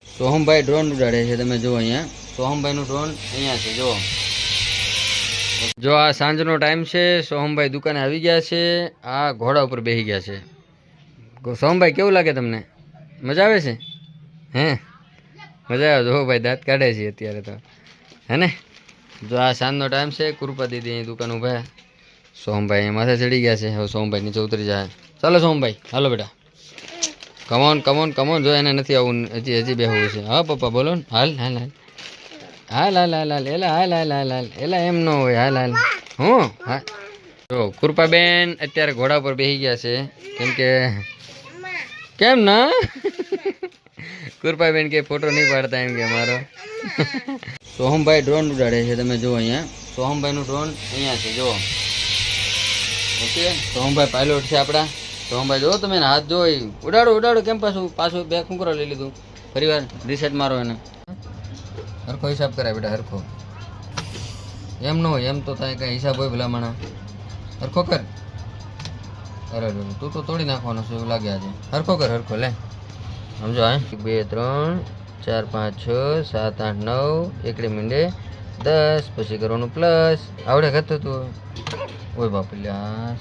સોહમભાઈ drone ઉડાડે છે, તમે જુઓ અહીંયા સોહમભાઈનું ડ્રોન અહીંયા છે. જો આ સાંજનો ટાઈમ છે, સોહમભાઈ દુકાને આવી ગયા છે, આ ઘોડા ઉપર બેસી ગયા છે. સોહમભાઈ કેવું લાગે તમને? મજા આવે છે? હે મજા આવે? જો ભાઈ દાંત કાઢે છે અત્યારે તો, હે ને? જો આ સાંજનો ટાઈમ છે, કૃપા દીદી અહીં દુકાન ઉભા. સોહમભાઈ અહીં માથે ચડી ગયા છે. હવે સોહમભાઈ નીચે ઉતરી જાય. ચાલો સોહમભાઈ, હાલો બેટા, કમોન કમોન કમોન. જો એને નથી આવું, હજી બેહવું છે. હા પપ્પા બોલો ને. હાલ હાલ હાલ હાલ હાલ હાલ હાલ એલા હાલ હાલ હાલ હાલ એલા એમ ન હોય. હાલ હાલ હું હા. જો કૃપાબેન અત્યારે ઘોડા પર બેસી ગયા છે, કેમ ના કૃપાબેન કે ફોટો નહીં પાડતા એમ કે મારો. સોહમભાઈ ડ્રોન ઉડાડે છે, તમે જુઓ અહીંયા સોહમભાઈનું ડ્રોન અહીંયા છે. જુઓ ઓકે, સોહમભાઈ પાયલોટ છે આપણા. સોહમભાઈ જો તમે હાથ જોઈ ઉડાડો ઉડાડો. કેમ પાછું બે કુંકરો લઈ લીધું? ફરી વાર રીસેટ મારો એને. હરખો હિસાબ કરાય બેટા, હરખો. એમ ન હોય, એમ તો થાય કઈ હિસાબ હોય ભલામણા. હરખો કર. અરે તું તો તોડી નાખવાનો છે એવું લાગે આજે. હરખો કર, હરખો લે. સમજો હા. 2 3 4 5 6 7 8 9 એકડી મીંડે 10, પછી કરવાનું પ્લસ. આવડે કરતો તું? ઓય બાપ લે,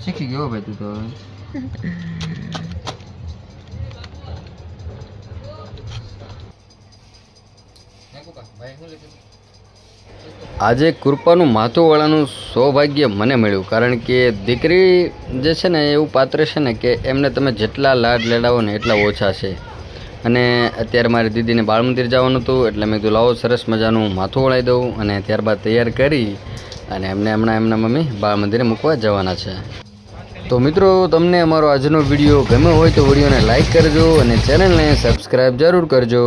શીખી ગયો ભાઈ તું તો. આજે કૃપાનું માથું વાળાનું સૌભાગ્ય મને મળ્યું, કારણ કે દીકરી જે છે ને એવું પાત્ર છે ને કે એમને તમે જેટલા લાડ લેડાવો ને એટલા ઓછા છે. અને અત્યારે મારી દીદીને બાળ મંદિર જવાનું હતું, એટલે મેં કીધું લાવો સરસ મજાનું માથું વળાવી દઉં. અને ત્યારબાદ તૈયાર કરી અને એમને હમણાં એમના મમ્મી બાળ મંદિરે મૂકવા જવાના છે. તો મિત્રો, તમને અમારો આજનો વિડીયો ગમ્યો હોય તો વિડીયોને લાઇક કરજો અને ચેનલને સબસ્ક્રાઈબ જરૂર કરજો.